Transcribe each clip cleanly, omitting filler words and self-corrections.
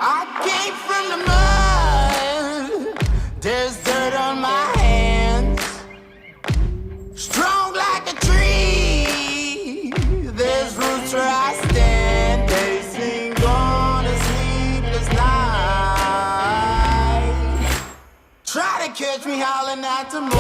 I came from the mud, there's dirt on my hands. Strong like a tree, there's roots where I stand. They sing on a sleepless night. Try to catch me howling at the moon.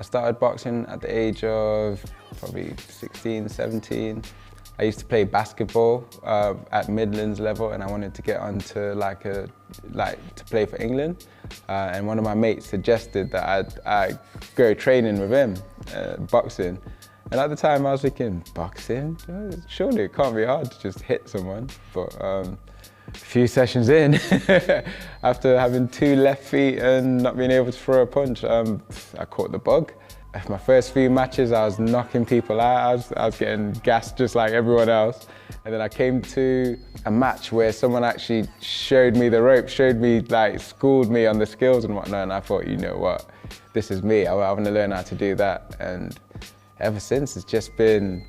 I started boxing at the age of probably 16, 17. I used to play basketball at Midlands level, and I wanted to get onto to play for England. And one of my mates suggested that I go training with him, boxing. And at the time I was thinking, boxing? Surely it can't be hard to just hit someone. But a few sessions in, after having 2 left feet and not being able to throw a punch, I caught the bug. My first few matches, I was knocking people out. I was getting gassed just like everyone else. And then I came to a match where someone actually showed me the ropes, schooled me on the skills and whatnot. And I thought, you know what, this is me. I want to learn how to do that. And ever since, I've just been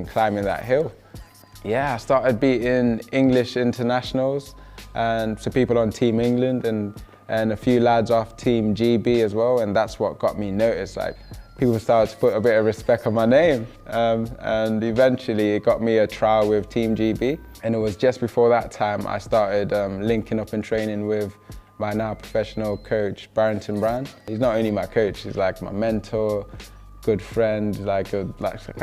climbing that hill. Yeah, I started beating English internationals and so people on Team England and a few lads off Team GB as well, and that's what got me noticed. People started to put a bit of respect on my name, and eventually it got me a trial with Team GB. And it was just before that time I started linking up and training with my now professional coach, Barrington Brand. He's not only my coach, he's like my mentor, good friend, kind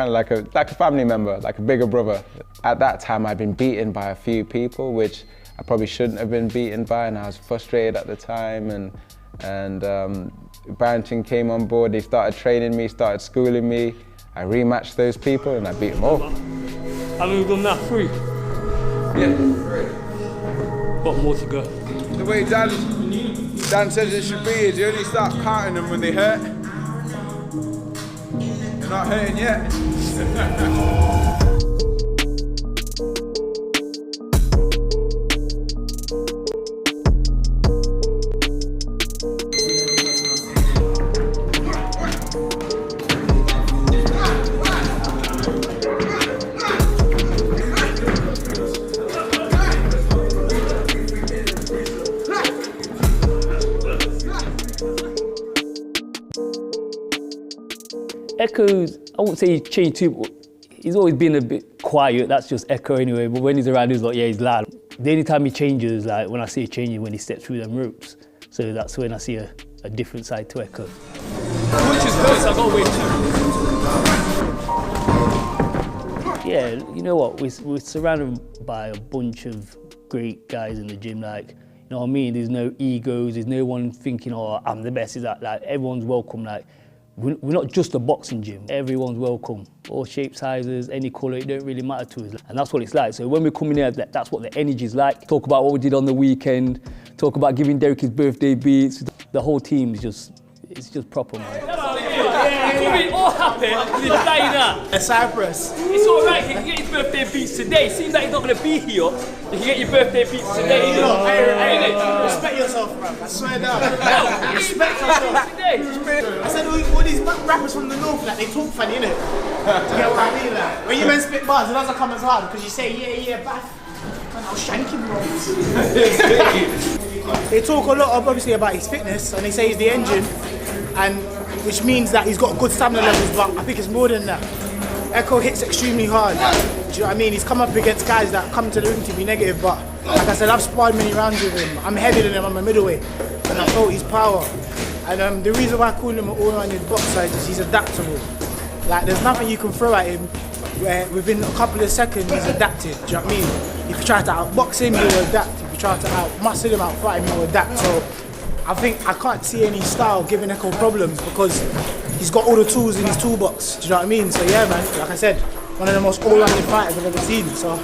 of like a family member, like a bigger brother. At that time, I'd been beaten by a few people, which I probably shouldn't have been beaten by, and I was frustrated at the time. And Barrington came on board. He started training me, started schooling me. I rematched those people, and I beat them all. How long have you done that? 3? Yeah, 3. Got more to go. The way Dan says it should be is you only start counting them when they hurt. You're not hurting yet. Echo's, I won't say he's changed too, but he's always been a bit quiet. That's just Echo anyway. But when he's around, he's like, yeah, he's loud. The only time he changes, like when I see it changing, when he steps through them ropes. So that's when I see a different side to Echo. Which is good, so I've got to wait. Yeah, you know what? We're surrounded by a bunch of great guys in the gym. Like, you know what I mean? There's no egos. There's no one thinking, oh, I'm the best. Is that like everyone's welcome? Like. We're not just a boxing gym. Everyone's welcome. All shapes, sizes, any colour, it don't really matter to us. And that's what it's like. So when we come in here, that's what the energy's like. Talk about what we did on the weekend. Talk about giving Derek his birthday beats. The whole team is just proper, man. We're all happy because he's playing that. A Cyprus. It's all right, he can get his birthday beats today. Seems like he's not going to be here. You can get your birthday beats today. Hey, respect yourself, bro. I swear down. Respect yourself. I said all these rappers from the north, like they talk funny, innit? Do you get what I mean? Like, when you men spit bars, it doesn't come as hard because you say yeah, bath. Man, I'll shank him, bro. They talk a lot, obviously, about his fitness, and they say he's the engine, and which means that he's got good stamina levels, but I think it's more than that. Echo hits extremely hard. Do you know what I mean? He's come up against guys that come to the ring to be negative, but like I said, I've sparred many rounds with him. I'm heavier than him, I'm a middleweight, and I felt his power. And the reason why I call him an all-rounded boxer is he's adaptable. Like, there's nothing you can throw at him where within a couple of seconds he's adapted. Do you know what I mean? If you try to outbox him, he'll adapt. If you try to outmuscle him, outfight him, he'll adapt. So I think I can't see any style giving Echo problems because he's got all the tools in his toolbox. Do you know what I mean? So yeah, man, like I said, one of the most all-rounded fighters I've ever seen. So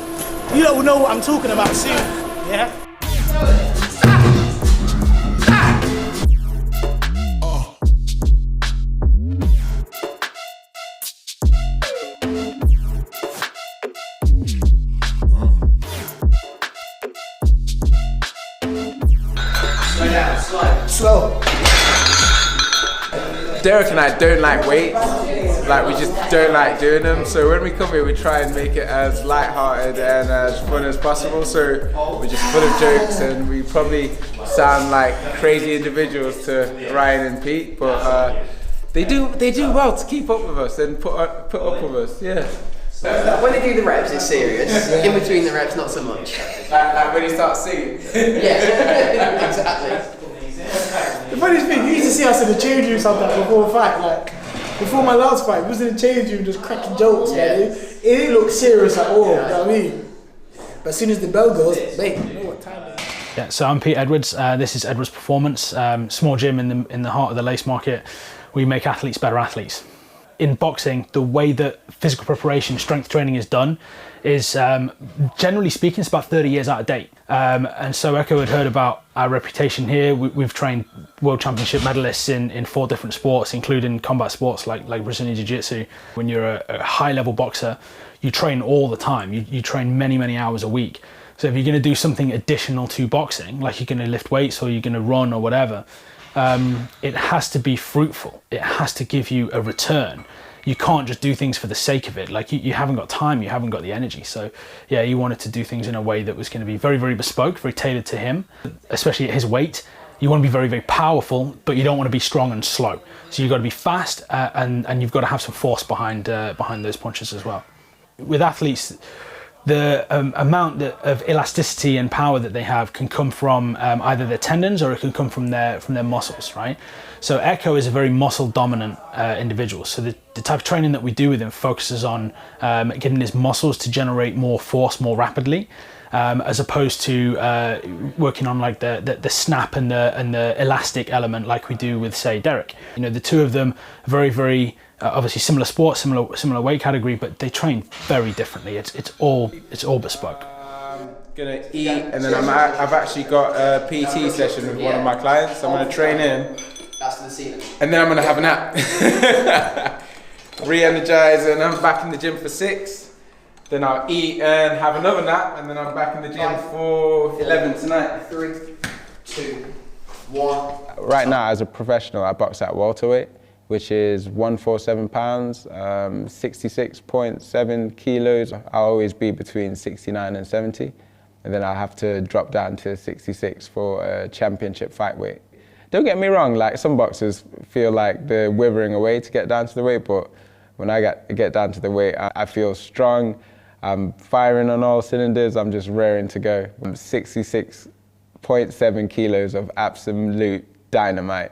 you lot will know what I'm talking about soon. Yeah. Derek and I don't like weights. Like, we just don't like doing them. So when we come here, we try and make it as light-hearted and as fun as possible. So we're just full of jokes, and we probably sound like crazy individuals to Ryan and Pete, but they do well to keep up with us and put up with us. Yeah. When they do the reps, it's serious. In between the reps, not so much. Like when he starts singing. Yeah, exactly. The funniest thing, you used to see us in the change room sometimes before a fight, like before my last fight, we was in the change room just cracking jokes, man. It didn't look serious at all, you know what I mean? But as soon as the bell goes, mate, you know what time it is. Yeah, so I'm Pete Edwards. This is Edwards Performance, small gym in the heart of the Lace Market. We make athletes better athletes. In boxing, the way that physical preparation, strength training is done is, generally speaking, it's about 30 years out of date. And so Echo had heard about our reputation here. We've trained world championship medalists in 4 different sports, including combat sports like Brazilian Jiu-Jitsu. When you're a high-level boxer, you train all the time. You train many, many hours a week. So if you're going to do something additional to boxing, like you're going to lift weights or you're going to run or whatever, it has to be fruitful. It has to give you a return. You can't just do things for the sake of it. Like you haven't got time, you haven't got the energy. So yeah, you wanted to do things in a way that was going to be very, very bespoke, very tailored to him, especially at his weight. You want to be very, very powerful, but you don't want to be strong and slow. So you've got to be fast and you've got to have some force behind those punches as well. With athletes, the amount of elasticity and power that they have can come from either their tendons or it can come from their muscles, right? So Echo is a very muscle dominant individual. So the type of training that we do with him focuses on getting his muscles to generate more force more rapidly, as opposed to working on like the snap and the elastic element like we do with, say, Derek. You know, the two of them are very, very obviously similar sport, similar weight category, but they train very differently. It's all bespoke. I'm gonna eat, and then I've actually got a PT session with one of my clients. I'm gonna train him. That's to the ceiling. And then I'm gonna have a nap. Re-energize, and I'm back in the gym for 6. Then I'll eat and have another nap, and then I'm back in the gym for 11 tonight. 3, 2, 1. Right now, as a professional, I box at welterweight, which is 147 pounds, 66.7 kilos. I'll always be between 69 and 70, and then I'll have to drop down to 66 for a championship fight weight. Don't get me wrong, like some boxers feel like they're withering away to get down to the weight, but when I get down to the weight, I feel strong. I'm firing on all cylinders. I'm just raring to go. I'm 66.7 kilos of absolute dynamite.